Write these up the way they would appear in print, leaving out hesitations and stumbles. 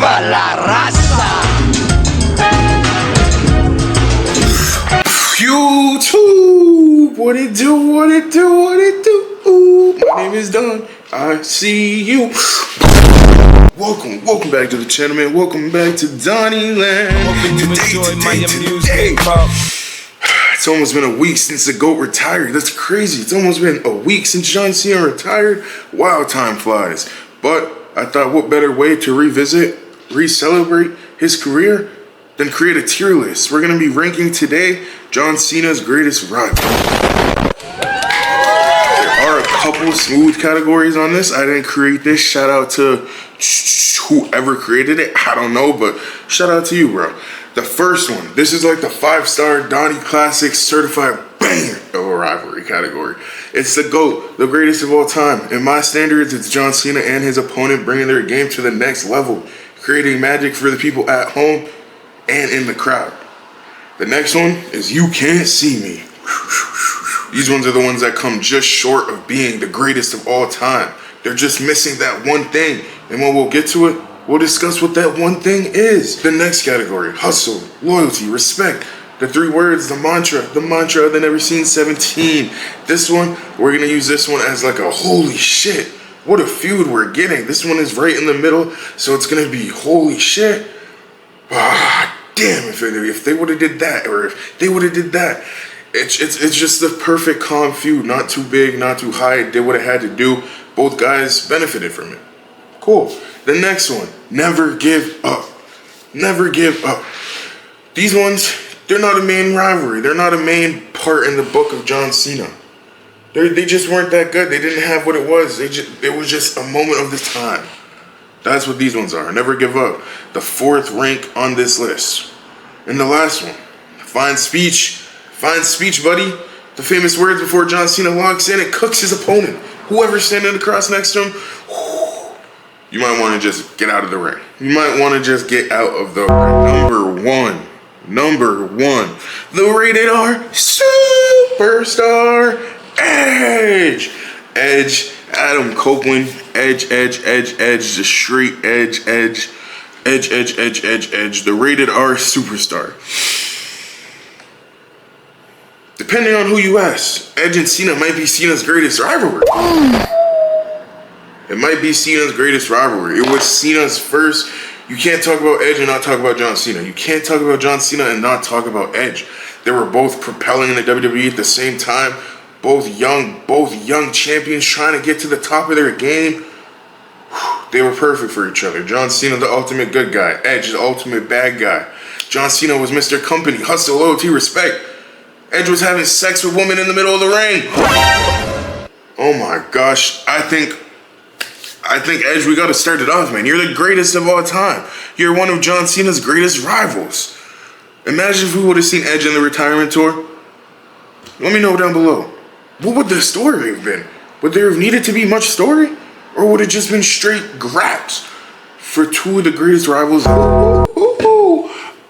¡Viva la raza! YouTube, what it do, what it do, what it do? Ooh, my name is Don. I see you. Welcome back to the channel, man. Welcome back to DONNYLAND. Today. It's almost been a week since the GOAT retired. That's crazy. It's almost been a week since John Cena retired. Wow, time flies. But I thought, what better way to revisit, re-celebrate his career than create a tier list. We're gonna be ranking today John Cena's greatest rivals. There are a couple smooth categories on this. I didn't create this. Shout out to whoever created it. I don't know, but shout out to you, bro. The first one, this is like the 5-star Donnie Classic certified banger of a rivalry category. It's the GOAT, the greatest of all time. In my standards, it's John Cena and his opponent bringing their game to the next level, creating magic for the people at home and in the crowd. The next one is You Can't See Me. These ones are the ones that come just short of being the greatest of all time. They're just missing that one thing. And when we'll get to it, we'll discuss what that one thing is. The next category, hustle, loyalty, respect. The 3 words, the mantra of the Never Seen 17. This one, we're gonna use this one as like a holy shit. What a feud we're getting. This one is right in the middle, so it's gonna be holy shit. Ah, damn, if they would have did that, or if they would have did that. It's just the perfect calm feud. Not too big, not too high. It did what it had to do. Both guys benefited from it. Cool. The next one, never give up. Never give up. These ones, they're not a main rivalry. They're not a main part in the book of John Cena. They just weren't that good. They didn't have what it was. It was just a moment of the time. That's what these ones are. Never give up. The 4th rank on this list. And the last one, fine speech. Fine speech, buddy. The famous words before John Cena locks in and cooks his opponent. Whoever's standing across next to him, you might want to just get out of the ring. You might want to just get out of the ring. Number one, the rated R superstar Edge. Adam Copeland, Edge, the straight Edge, the rated R superstar. Depending on who you ask, Edge and Cena might be Cena's greatest rivalry. It might be Cena's greatest rivalry. It was Cena's first. You can't talk about Edge and not talk about John Cena. You can't talk about John Cena and not talk about Edge. They were both propelling in the WWE at the same time. Both young champions trying to get to the top of their game. They were perfect for each other. John Cena, the ultimate good guy. Edge, the ultimate bad guy. John Cena was Mr. Company, hustle, loyalty, respect. Edge was having sex with women in the middle of the ring. Oh my gosh. I think Edge, we gotta start it off, man. You're the greatest of all time. You're one of John Cena's greatest rivals. Imagine if we would have seen Edge in the retirement tour. Let me know down below. What would the story have been? Would there have needed to be much story? Or would it just been straight grabs for 2 of the greatest rivals?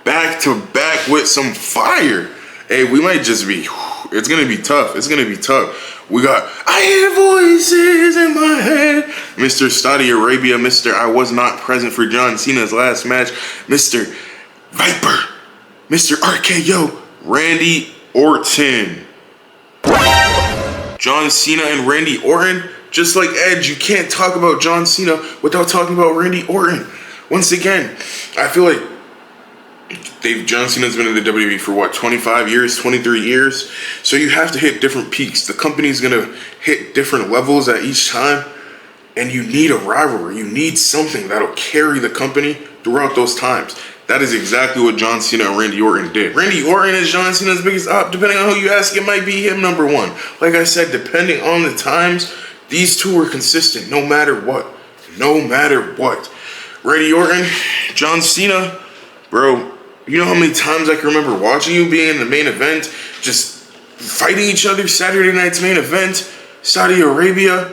Back to back with some fire. Hey, we might just be, it's gonna be tough. It's gonna be tough. We got, I hear voices in my head. Mr. Saudi Arabia, Mr. I was not present for John Cena's last match. Mr. Viper, Mr. RKO, Randy Orton. John Cena and Randy Orton, just like Edge, you can't talk about John Cena without talking about Randy Orton. Once again, I feel like John Cena's been in the WWE for what, 25 years, 23 years? So you have to hit different peaks. The company's gonna hit different levels at each time, and you need a rivalry. You need something that'll carry the company throughout those times. That is exactly what John Cena and Randy Orton did. Randy Orton is John Cena's biggest op. Depending on who you ask, it might be him number 1. Like I said, depending on the times, these 2 were consistent no matter what. No matter what. Randy Orton, John Cena, bro, you know how many times I can remember watching you being in the main event, just fighting each other, Saturday night's main event, Saudi Arabia,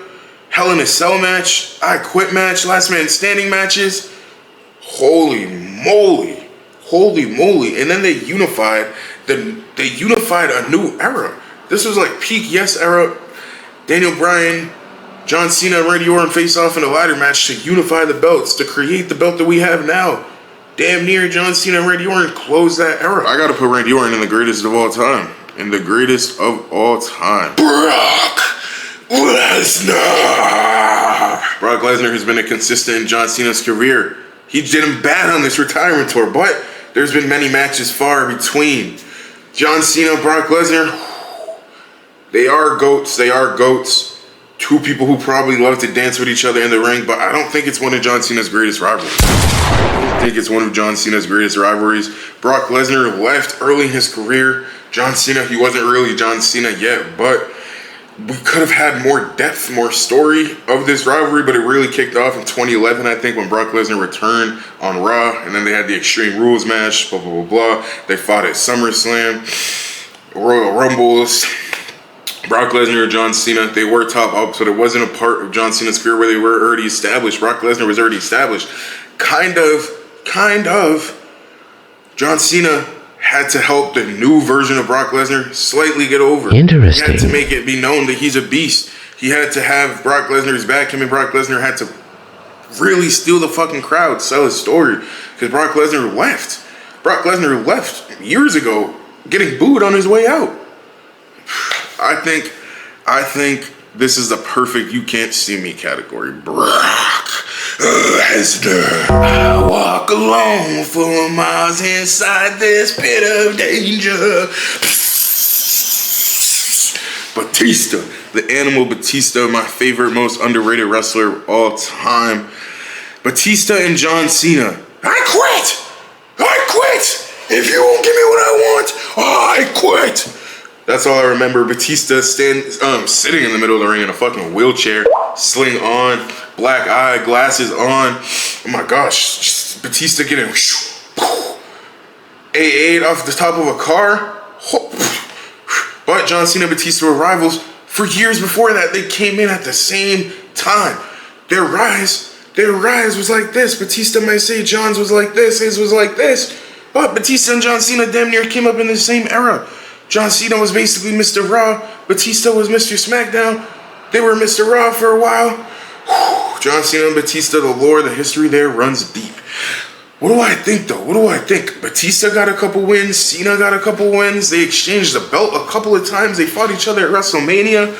Hell in a Cell match, I Quit match, Last Man Standing matches. Holy moly. And then they unified a new era. This was like peak Yes era. Daniel Bryan, John Cena and Randy Orton face off in a ladder match to unify the belts, to create the belt that we have now. Damn near John Cena and Randy Orton closed that era. I gotta put Randy Orton in the greatest of all time. In the greatest of all time. Brock Lesnar. Brock Lesnar has been a consistent in John Cena's career. He did him bad on this retirement tour, but there's been many matches far between. John Cena, Brock Lesnar, they are goats. They are goats. Two people who probably love to dance with each other in the ring, but I don't think it's one of John Cena's greatest rivalries. I don't think it's one of John Cena's greatest rivalries. Brock Lesnar left early in his career. John Cena, he wasn't really John Cena yet, but we could have had more depth, more story of this rivalry, but it really kicked off in 2011, I think, when Brock Lesnar returned on Raw, and then they had the Extreme Rules match, blah, blah, blah, blah. They fought at SummerSlam, Royal Rumbles. Brock Lesnar and John Cena, they were top up, so it wasn't a part of John Cena's career where they were already established. Brock Lesnar was already established. Kind of. John Cena had to help the new version of Brock Lesnar slightly get over. Interesting. He had to make it be known that he's a beast. He had to have Brock Lesnar's back. Him and Brock Lesnar had to really steal the fucking crowd, sell his story, because Brock Lesnar left. Brock Lesnar left years ago, getting booed on his way out. I think this is the perfect you can't see me category. Brock Lesnar. I walk alone for miles inside this pit of danger. Batista, the Animal Batista, my favorite, most underrated wrestler of all time. Batista and John Cena. I quit. If you won't give me what I want, I quit. That's all I remember. Batista sitting in the middle of the ring in a fucking wheelchair, sling on, black eye, glasses on. Oh my gosh, Batista getting A8 off the top of a car. But John Cena and Batista were rivals for years before that. They came in at the same time. Their rise was like this. Batista might say John's was like this, his was like this. But Batista and John Cena damn near came up in the same era. John Cena was basically Mr. Raw. Batista was Mr. SmackDown. They were Mr. Raw for a while. John Cena and Batista, the lore, the history there runs deep. What do I think, though? What do I think? Batista got a couple wins. Cena got a couple wins. They exchanged the belt a couple of times. They fought each other at WrestleMania.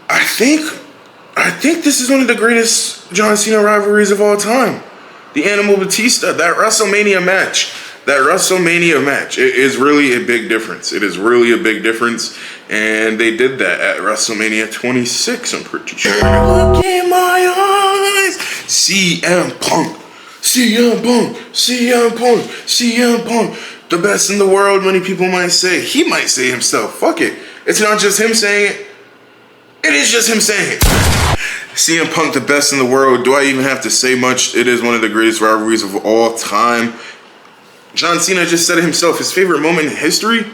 I think this is one of the greatest John Cena rivalries of all time. The Animal Batista, that WrestleMania match. It is really a big difference. It is really a big difference. And they did that at WrestleMania 26, I'm pretty sure. Look in my eyes. CM Punk. The best in the world, many people might say. He might say himself. Fuck it. It's not just him saying it. It is just him saying it. CM Punk, the best in the world. Do I even have to say much? It is one of the greatest rivalries of all time. John Cena just said it himself. His favorite moment in history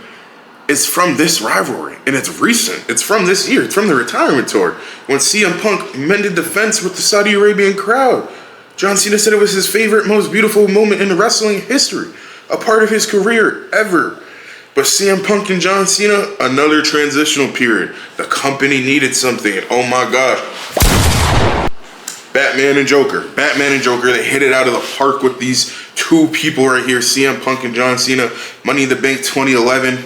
is from this rivalry. And it's recent. It's from this year. It's from the retirement tour. When CM Punk mended the fence with the Saudi Arabian crowd. John Cena said it was his favorite, most beautiful moment in wrestling history. A part of his career ever. But CM Punk and John Cena, another transitional period. The company needed something. And oh my gosh. Batman and Joker, they hit it out of the park with these two people right here, CM Punk and John Cena. Money in the Bank 2011.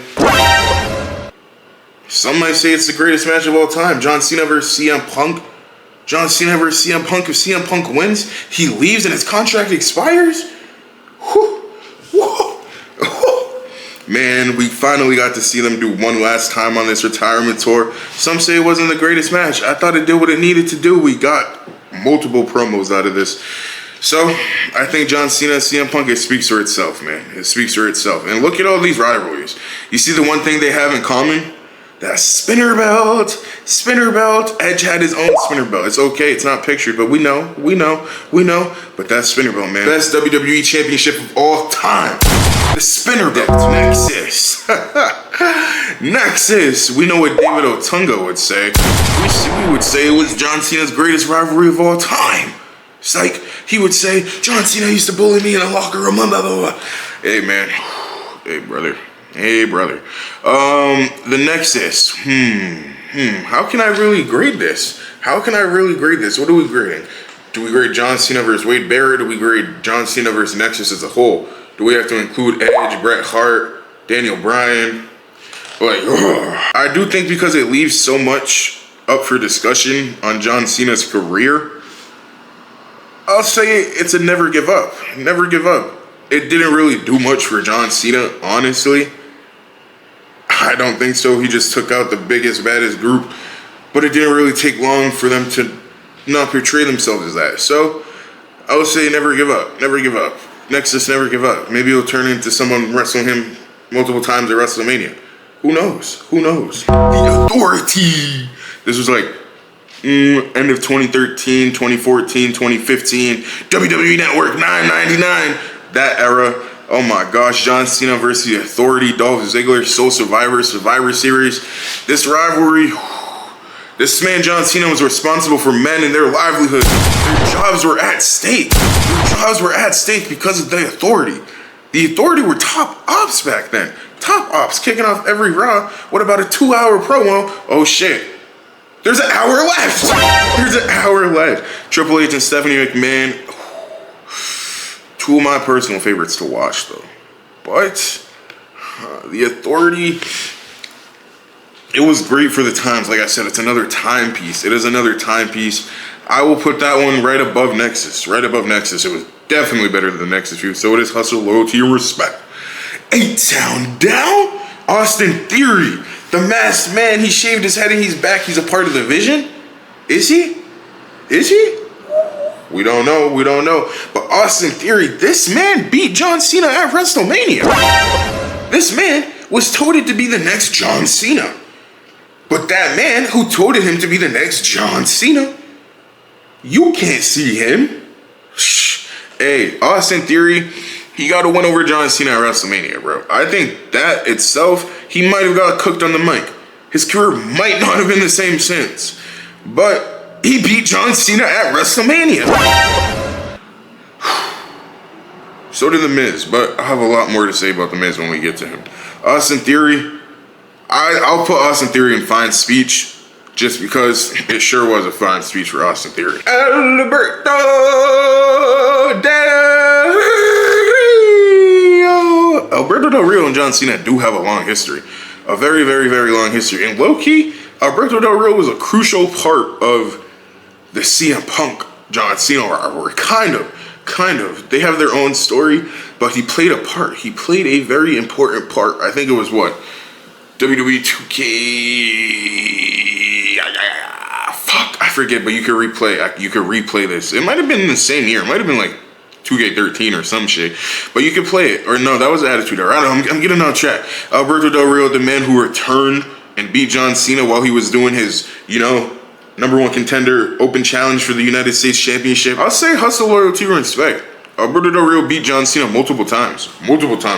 Some might say it's the greatest match of all time. John Cena versus CM Punk. If CM Punk wins, he leaves and his contract expires. Man, we finally got to see them do one last time on this retirement tour. Some say it wasn't the greatest match. I thought it did what it needed to do. We got multiple promos out of this. So, I think John Cena and CM Punk, it speaks for itself, man. It speaks for itself. And look at all these rivalries. You see the one thing they have in common? That spinner belt. Edge had his own spinner belt. It's okay, it's not pictured, but we know. But that spinner belt, man. Best WWE championship of all time. The spinner belt. Nexus. We know what David Otunga would say. We would say it was John Cena's greatest rivalry of all time. It's like, he would say, John Cena used to bully me in a locker room, blah, blah, blah. Hey, man. Hey, brother. The Nexus. How can I really grade this? How can I really grade this? What are we grading? Do we grade John Cena versus Wade Barrett? Do we grade John Cena versus Nexus as a whole? Do we have to include Edge, Bret Hart, Daniel Bryan? Like, I do think because it leaves so much up for discussion on John Cena's career, I'll say it's a never give up. Never give up. It didn't really do much for John Cena, honestly. I don't think so. He just took out the biggest, baddest group. But it didn't really take long for them to not portray themselves as that. So, I would say never give up. Never give up. Nexus, never give up. Maybe he'll turn into someone wrestling him multiple times at WrestleMania. Who knows? Who knows? The Authority. This was like end of 2013, 2014, 2015. WWE Network, $9.99. That era. Oh my gosh. John Cena versus the Authority. Dolph Ziggler, Soul Survivor, Survivor Series. This rivalry. This man, John Cena, was responsible for men and their livelihood. Their jobs were at stake. Their jobs were at stake because of the Authority. The Authority were top ops back then. Top ops, kicking off every Raw. What about a 2-hour promo? Oh shit. There's an hour left. There's an hour left. Triple H and Stephanie McMahon. Two of my personal favorites to watch, though. But the Authority, it was great for the times. Like I said, it's another timepiece. It is another timepiece. I will put that one right above Nexus. Right above Nexus. It was definitely better than the Nexus feud. So it is hustle, loyalty, and respect. 8-Town Down? Austin Theory. The Masked Man. He shaved his head and he's back. He's a part of the Vision? Is he? Is he? We don't know. We don't know. But Austin Theory, this man beat John Cena at WrestleMania. This man was touted to be the next John Cena. But that man who touted him to be the next John Cena, you can't see him. Shh. Hey, Austin Theory, he got to win over John Cena at WrestleMania, bro. I think that itself, he might have got cooked on the mic. His career might not have been the same since. But he beat John Cena at WrestleMania. So did The Miz, but I have a lot more to say about The Miz when we get to him. Austin Theory, I'll put Austin Theory in fine speech just because it sure was a fine speech for Austin Theory. Alberto Del Rio and John Cena do have a long history. A very, very, very long history. And low-key, Alberto Del Rio was a crucial part of the CM Punk John Cena rivalry. Kind of. They have their own story, but he played a part. He played a very important part. I think it was what? WWE 2K... Fuck, I forget, but you could replay this. It might have been the same year. It might have been like 2K13 or some shit. But you could play it. Or no, that was Attitude Era. I don't know, I'm getting on track. Alberto Del Rio, the man who returned and beat John Cena while he was doing his, #1 contender open challenge for the United States Championship. I'll say hustle, loyalty, and respect. Alberto Del Rio beat John Cena multiple times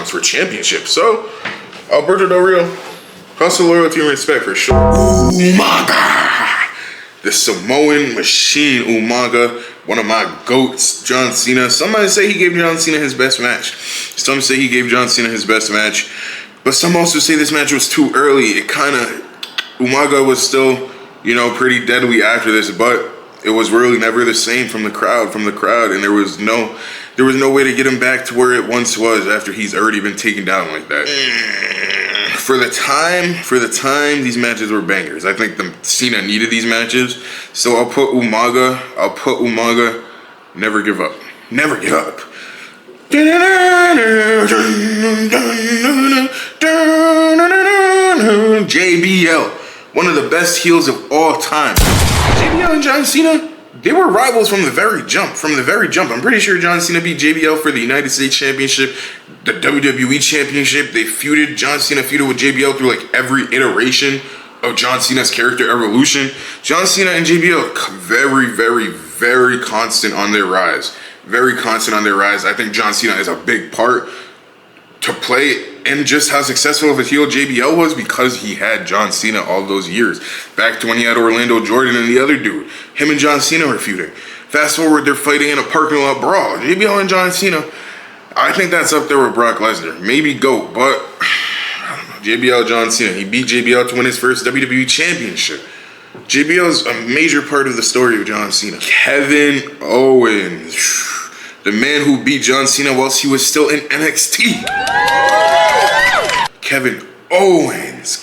for championships. So, Alberto Del Rio, hustle, loyalty, and respect for sure. Umaga! The Samoan Machine, Umaga, one of my GOATs, John Cena. Somebody say he gave John Cena his best match. Some say he gave John Cena his best match. But some also say this match was too early. Umaga was still, pretty deadly after this, but it was really never the same from the crowd, and there was no way to get him back to where it once was after he's already been taken down like that. For the time, these matches were bangers. I think the Cena needed these matches, so I'll put Umaga, never give up. Never give up. JBL, one of the best heels of all time. JBL and John Cena, they were rivals from the very jump. I'm pretty sure John Cena beat JBL for the United States Championship, the WWE Championship. John Cena feuded with JBL through like every iteration of John Cena's character evolution. John Cena and JBL, very, very, very constant on their rise. I think John Cena is a big part to play and just how successful of a heel JBL was because he had John Cena all those years. Back to when he had Orlando Jordan and the other dude. Him and John Cena were feuding. Fast forward, they're fighting in a parking lot brawl. JBL and John Cena, I think that's up there with Brock Lesnar. Maybe GOAT, but I don't know. JBL, John Cena. He beat JBL to win his first WWE Championship. JBL is a major part of the story of John Cena. Kevin Owens, the man who beat John Cena whilst he was still in NXT. Kevin Owens.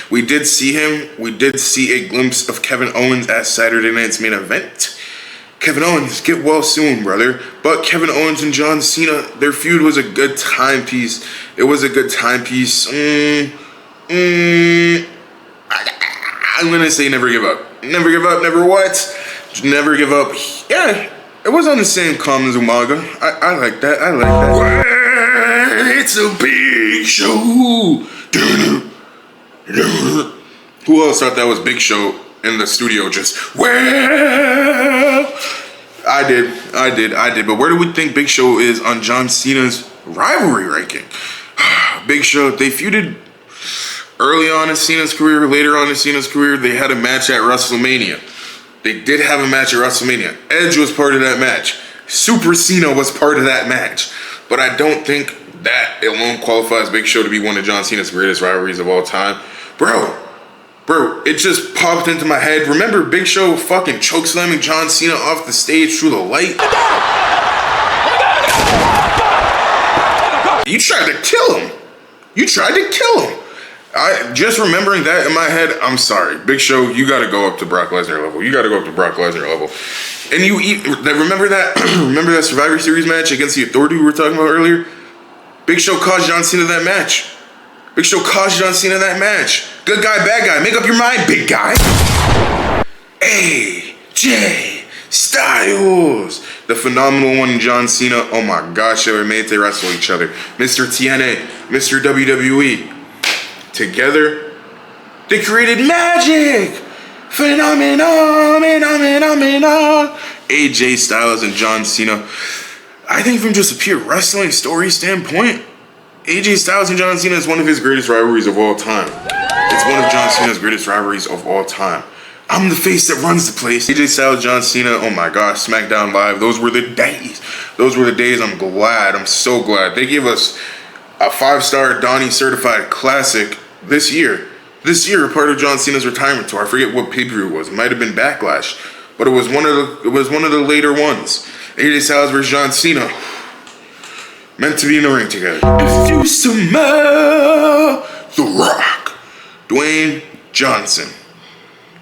We did see him. We did see a glimpse of Kevin Owens at Saturday night's main event. Kevin Owens, get well soon, brother. But Kevin Owens and John Cena, their feud was a good timepiece. It was a good timepiece. I'm gonna say never give up. Never give up, never what? Never give up. Yeah, it was on the same calm as Umaga. I like that. I like that. Well, it's a big show. Who else thought that was Big Show in the studio? Just, well, I did. But where do we think Big Show is on John Cena's rivalry ranking? Big Show, they feuded early on in Cena's career, later on in Cena's career. They had a match at WrestleMania. They did have a match at WrestleMania. Edge was part of that match. Super Cena was part of that match. But I don't think that alone qualifies Big Show to be one of John Cena's greatest rivalries of all time. Bro, it just popped into my head. Remember Big Show fucking chokeslamming John Cena off the stage through the light? You tried to kill him. I just remembering that in my head, I'm sorry. Big Show, you gotta go up to Brock Lesnar level. And remember that remember that Survivor Series match against the Authority we were talking about earlier? Big Show caused John Cena that match. Good guy, bad guy. Make up your mind, big guy. AJ Styles. The phenomenal one, John Cena. Oh my gosh, they were made to wrestle each other. Mr. TNA, Mr. WWE. Together, they created magic. Phenomenal. AJ Styles and John Cena. I think from just a pure wrestling story standpoint, AJ Styles and John Cena is one of his greatest rivalries of all time. It's one of John Cena's greatest rivalries of all time. I'm the face that runs the place. AJ Styles, John Cena, oh my gosh, SmackDown Live, those were the days. I'm so glad. They gave us a 5-star Donnie certified classic this year, a part of John Cena's retirement tour. I forget what pay-per-view it was. It might have been Backlash, but it was one of the later ones. AJ Styles versus John Cena, meant to be in the ring together. If you smell The Rock, Dwayne Johnson,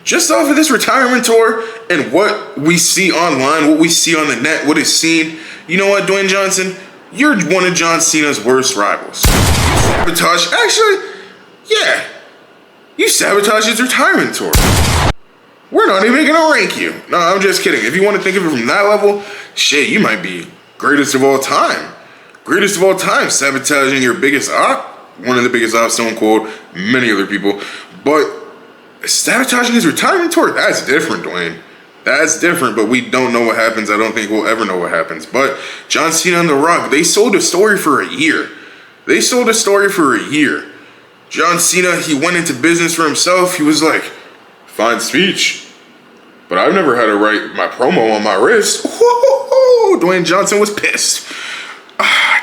just off of this retirement tour and what we see online, what we see on the net, what is seen, you know what, Dwayne Johnson, you're one of John Cena's worst rivals. You sabotaged his retirement tour. We're not even gonna rank you. No, I'm just kidding. If you want to think of it from that level, shit, you might be greatest of all time. Sabotaging your biggest op, one of the biggest ops, Stone Cold, many other people. But sabotaging his retirement tour, that's different, Dwayne. That's different, but we don't know what happens. I don't think we'll ever know what happens. But John Cena and The Rock, they sold a story for a year. John Cena, he went into business for himself. He was like, fine speech, but I've never had to write my promo on my wrist. Woo-hoo-hoo. Dwayne Johnson was pissed.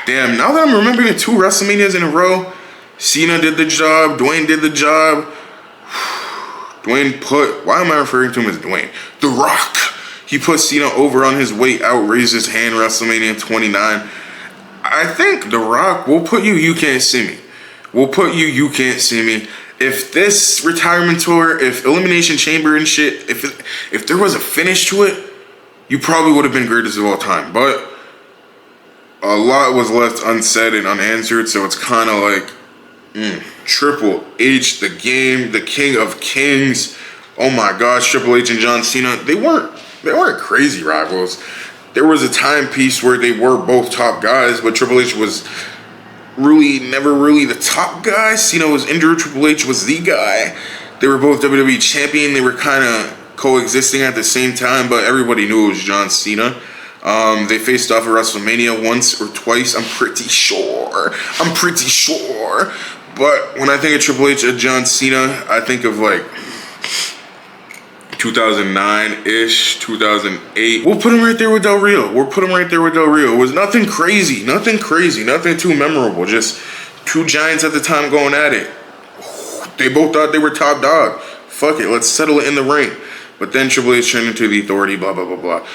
Damn, now that I'm remembering the 2 WrestleManias in a row, Cena did the job, Dwayne did the job. Why am I referring to him as Dwayne? The Rock. He put Cena over on his way out, raised his hand WrestleMania 29. I think The Rock will put you can't see me. If this retirement tour, if Elimination Chamber and shit, if there was a finish to it, you probably would have been greatest of all time. But a lot was left unsaid and unanswered, so it's kind of like Triple H, the Game, the King of Kings. Oh my gosh, Triple H and John Cena, they weren't crazy rivals. There was a timepiece where they were both top guys, but Triple H was never really the top guy. Cena was injured, Triple H was the guy. They were both WWE champion. They were kind of coexisting at the same time, but everybody knew it was John Cena. They faced off at WrestleMania once or twice, I'm pretty sure. But when I think of Triple H and John Cena, I think of like 2009-ish, 2008. We'll put him right there with Del Rio. It was nothing crazy, nothing too memorable. Just 2 giants at the time going at it. They both thought they were top dog. fuck it, let's settle it in the ring. But then Triple H turned into the Authority, blah, blah, blah, blah.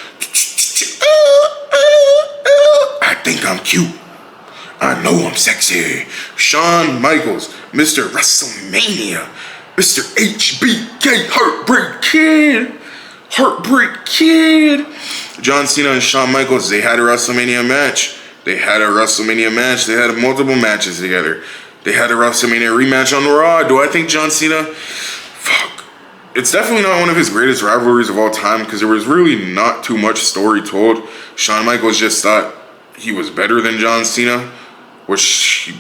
I think I'm cute. I know I'm sexy. Shawn Michaels, Mr. WrestleMania, Mr. HBK, Heartbreak Kid. Heartbreak Kid. John Cena and Shawn Michaels, they had a WrestleMania match. They had multiple matches together. They had a WrestleMania rematch on Raw. Do I think John Cena? Fuck. It's definitely not one of his greatest rivalries of all time because there was really not too much story told. Shawn Michaels just thought he was better than John Cena, which he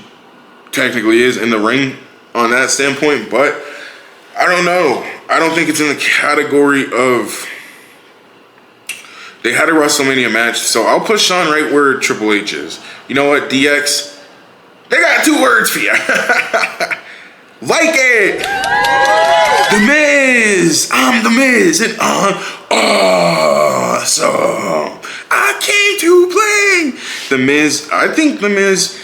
technically is in the ring on that standpoint, but I don't know. I don't think it's in the category of they had a WrestleMania match, so I'll put Shawn right where Triple H is. You know what, DX? They got 2 words for you. Like it. The Miz. I'm The Miz, and I'm awesome. I came to play. The Miz. I think The Miz,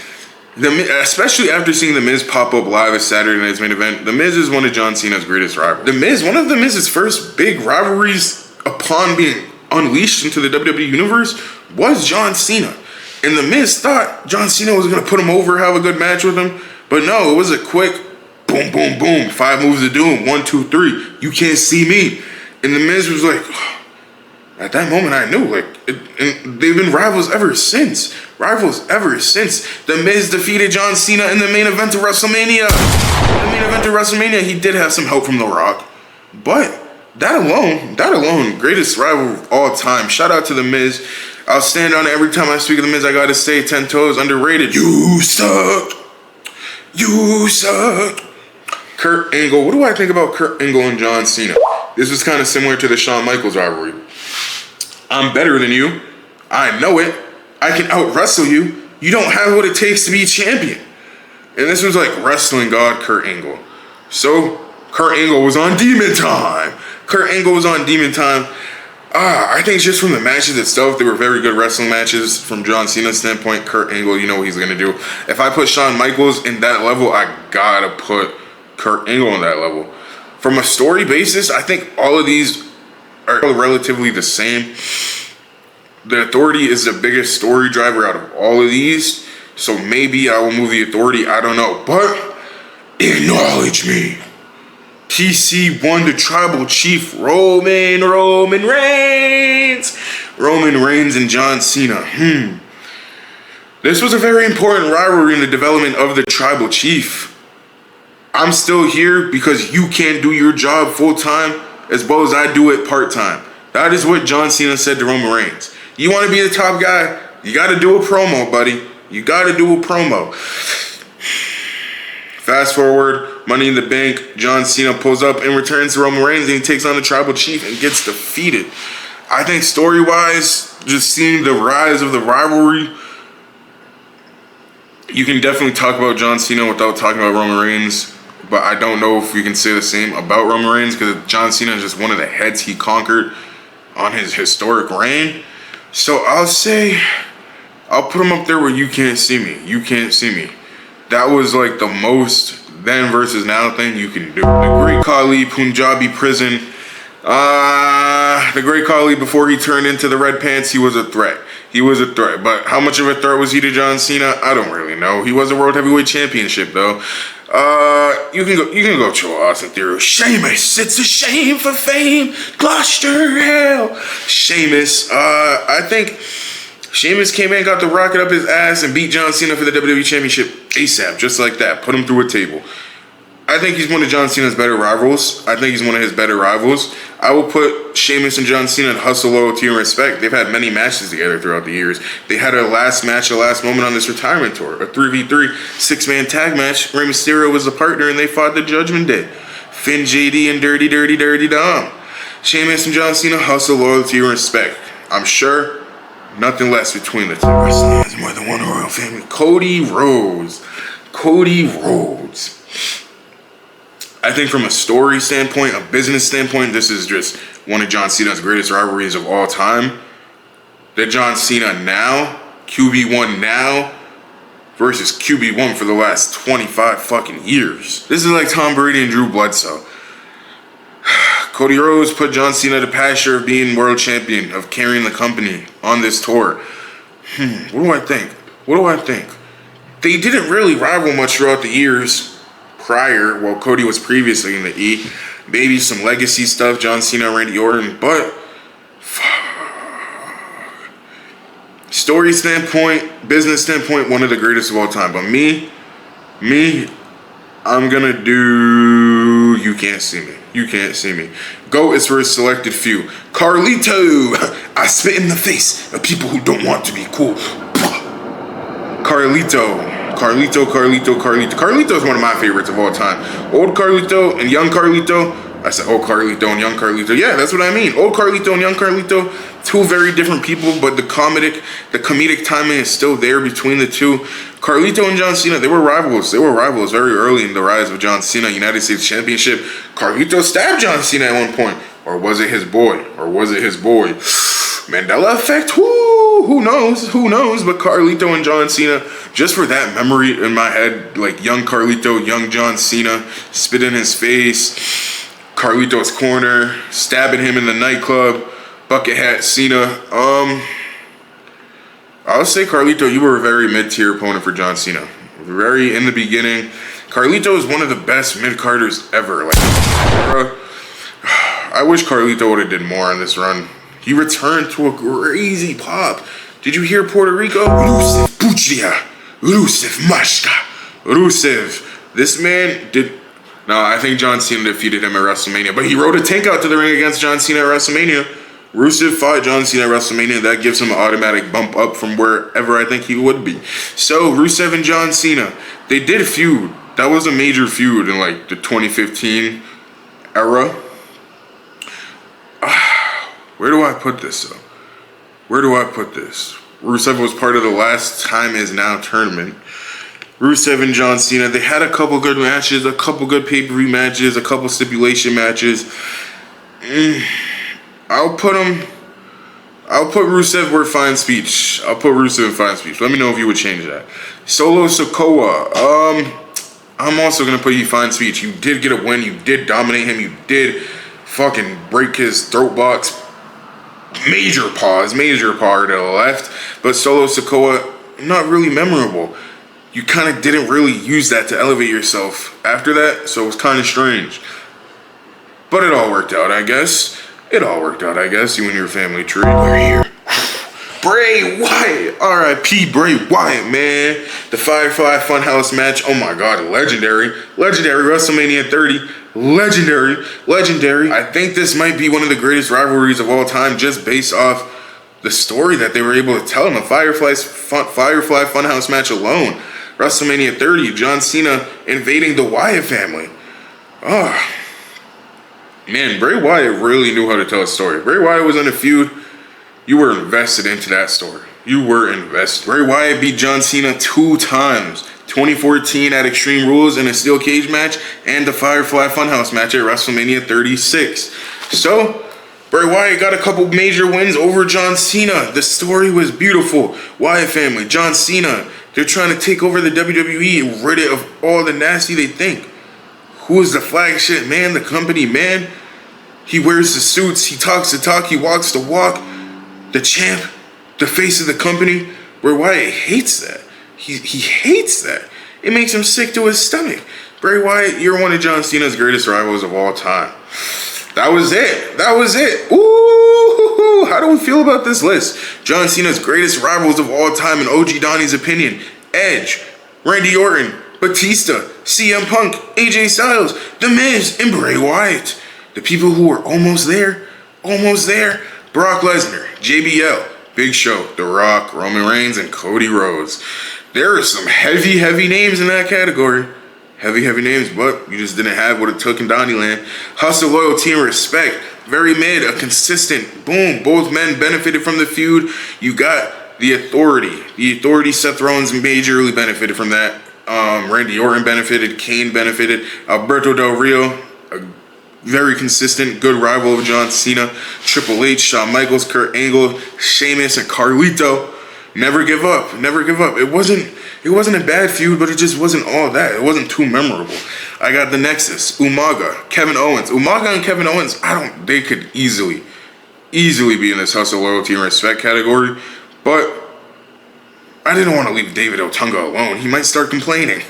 especially after seeing The Miz pop up live at Saturday Night's Main Event, The Miz is one of John Cena's greatest rivals. The Miz, one of The Miz's first big rivalries upon being unleashed into the WWE Universe was John Cena. And The Miz thought John Cena was going to put him over, have a good match with him. But no, it was a quick boom, boom, boom. 5 moves to doom. 1, 2, 3. You can't see me. And The Miz was like, at that moment I knew, like, and they've been rivals ever since. The Miz defeated John Cena in the main event of WrestleMania. He did have some help from The Rock. But that alone, greatest rival of all time. Shout out to The Miz. I'll stand on it every time I speak of The Miz. I gotta say, 10 toes, underrated. You suck. Kurt Angle. What do I think about Kurt Angle and John Cena? This was kind of similar to the Shawn Michaels rivalry. I'm better than you. I know it. I can out-wrestle you. You don't have what it takes to be champion. And this was like wrestling god Kurt Angle. So, Kurt Angle was on Demon Time. I think just from the matches itself, they were very good wrestling matches. From John Cena's standpoint, Kurt Angle, you know what he's going to do. If I put Shawn Michaels in that level, I gotta put Kurt Angle on that level. From a story basis, I think all of these are relatively the same. The Authority is the biggest story driver out of all of these. So maybe I will move the Authority, I don't know. But acknowledge me. TC1, the Tribal Chief, Roman Reigns and John Cena. This was a very important rivalry in the development of the Tribal Chief. I'm still here because you can't do your job full-time as well as I do it part-time. That is what John Cena said to Roman Reigns. You want to be the top guy? You got to do a promo, buddy. You got to do a promo. Fast forward, Money in the Bank, John Cena pulls up and returns to Roman Reigns and he takes on the Tribal Chief and gets defeated. I think story-wise, just seeing the rise of the rivalry, you can definitely talk about John Cena without talking about Roman Reigns, but I don't know if you can say the same about Roman Reigns because John Cena is just one of the heads he conquered on his historic reign. So I'll put him up there where you can't see me. That was like the most then versus now thing you can do. The Great Khali, Punjabi prison. The Great Khali, before he turned into the red pants, he was a threat. But how much of a threat was he to John Cena? I don't really know. He was a World Heavyweight Championship though. You can go chill Austin Theory. Sheamus, it's a shame for fame. Gloucester hell. Sheamus. I think Sheamus came in, got the rocket up his ass, and beat John Cena for the WWE Championship ASAP, just like that. Put him through a table. I think he's one of John Cena's better rivals. I will put Sheamus and John Cena in hustle, loyalty, and respect. They've had many matches together throughout the years. They had a last moment on this retirement tour. A 3v3 6-man tag match. Rey Mysterio was the partner, and they fought the Judgment Day. Finn, JD, and Dirty Dom. Sheamus and John Cena, hustle, loyalty, and respect. I'm sure nothing less between the two. Wrestling has more than one royal family. Cody Rhodes. I think from a story standpoint, a business standpoint, this is just one of John Cena's greatest rivalries of all time. The John Cena now, QB1 now, versus QB1 for the last 25 fucking years. This is like Tom Brady and Drew Bledsoe. Cody Rhodes put John Cena to pasture of being world champion, of carrying the company on this tour. What do I think? What do I think? They didn't really rival much throughout the years prior, while Cody was previously in the E. Maybe some legacy stuff, John Cena, Randy Orton, but story standpoint, business standpoint, one of the greatest of all time. But me, I'm gonna do You Can't See Me. You Can't See Me. GOAT is for a selected few. Carlito, I spit in the face of people who don't want to be cool. Carlito is one of my favorites of all time. Old Carlito and young Carlito. I said old Carlito and young Carlito. Yeah, that's what I mean. Old Carlito and young Carlito, two very different people, but the comedic timing is still there between the two. Carlito and John Cena, they were rivals. They were rivals very early in the rise of John Cena, United States Championship. Carlito stabbed John Cena at one point. Or was it his boy? Mandela effect? Who knows? But Carlito and John Cena, just for that memory in my head, like young Carlito, young John Cena, spit in his face, Carlito's corner, stabbing him in the nightclub, bucket hat Cena. I'll say Carlito, you were a very mid-tier opponent for John Cena. Very in the beginning. Carlito is one of the best mid-carders ever. Like, I wish Carlito would have did more on this run. He returned to a crazy pop. Did you hear Puerto Rico? Rusev Puchia. Rusev Mashka. Rusev. This man did... No, I think John Cena defeated him at WrestleMania. But he rode a tank out to the ring against John Cena at WrestleMania. Rusev fought John Cena at WrestleMania. That gives him an automatic bump up from wherever I think he would be. So, Rusev and John Cena, they did feud. That was a major feud in like the 2015 era. Where do I put this though? Rusev was part of the Last Time Is Now tournament. Rusev and John Cena, they had a couple good matches, a couple good pay-per-view matches, a couple stipulation matches. I'll put Rusev where Fine Speech. Let me know if you would change that. Solo Sikoa. I'm also going to put you Fine Speech. You did get a win. You did dominate him. You did fucking break his throat box. Major paw to the left. But Solo Sikoa, not really memorable. You kind of didn't really use that to elevate yourself after that. So it was kind of strange. But it all worked out, I guess. You and your family tree. We're here. Bray Wyatt. R.I.P. Bray Wyatt, man. The Firefly Funhouse match. Oh my God, legendary. WrestleMania 30. Legendary. I think this might be one of the greatest rivalries of all time, just based off the story that they were able to tell in the Firefly Funhouse match alone. WrestleMania 30, John Cena invading the Wyatt family. Man, Bray Wyatt really knew how to tell a story. Bray Wyatt was in a feud. You were invested into that story. Bray Wyatt beat John Cena 2 times. 2014 at Extreme Rules in a steel cage match, and the Firefly Funhouse match at WrestleMania 36. So, Bray Wyatt got a couple major wins over John Cena. The story was beautiful. Wyatt family, John Cena, they're trying to take over the WWE and rid it of all the nasty they think. Who is the flagship man, the company man? He wears the suits, he talks the talk, he walks the walk. The champ, the face of the company. Bray Wyatt hates that. He hates that. It makes him sick to his stomach. Bray Wyatt, you're one of John Cena's greatest rivals of all time. That was it. Ooh, how do we feel about this list? John Cena's greatest rivals of all time in OG Donnie's opinion. Edge, Randy Orton, Batista, CM Punk, AJ Styles, The Miz, and Bray Wyatt. The people who were almost there. Brock Lesnar, JBL, Big Show, The Rock, Roman Reigns, and Cody Rhodes. There are some heavy names in that category. Heavy names, but you just didn't have what it took in Donnyland. Hustle, loyalty, and respect. Very mid, a consistent. Boom. Both men benefited from the feud. You got the authority. Seth Rollins majorly benefited from that. Randy Orton benefited. Kane benefited. Alberto Del Rio, a very consistent, good rival of John Cena. Triple H, Shawn Michaels, Kurt Angle, Sheamus, and Carlito. Never give up. Never give up. It wasn't a bad feud, but it just wasn't all that. It wasn't too memorable. I got the Nexus, Umaga, Kevin Owens. Umaga and Kevin Owens, they could easily be in this hustle, loyalty, and respect category, but I didn't want to leave David Otunga alone. He might start complaining.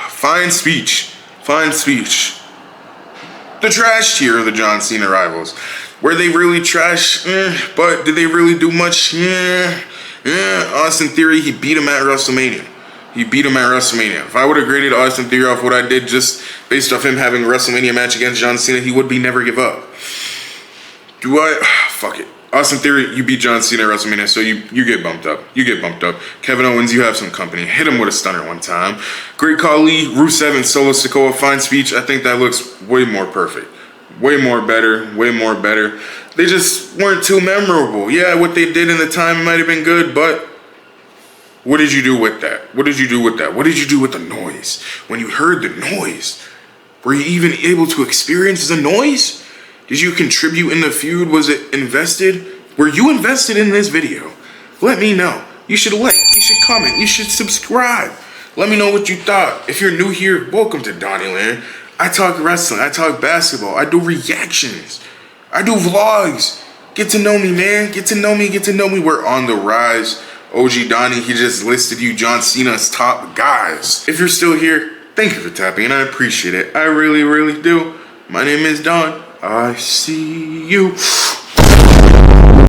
Fine speech. The trash tier of the John Cena rivals. Were they really trash? But did they really do much? Austin Theory, he beat him at WrestleMania. If I would have graded Austin Theory off what I did just based off him having a WrestleMania match against John Cena, he would be never give up. Fuck it. Austin Theory, you beat John Cena at WrestleMania, so you get bumped up. Kevin Owens, you have some company. Hit him with a stunner one time. Great Khali, Rusev, and Solo Sikoa, fine speech. I think that looks way more perfect. Way more better. They just weren't too memorable. Yeah, what they did in the time might have been good, but what did you do with that? What did you do with the noise? When you heard the noise, were you even able to experience the noise? Did you contribute in the feud? Was it invested? Were you invested in this video? Let me know. You should like, you should comment, you should subscribe. Let me know what you thought. If you're new here, welcome to Donnyland. I talk wrestling, I talk basketball, I do reactions, I do vlogs. Get to know me, man. Get to know me. We're on the rise. OG Donnie, he just listed you John Cena's top guys. If you're still here, thank you for tapping, and I appreciate it. I really, really do. My name is Don. I see you.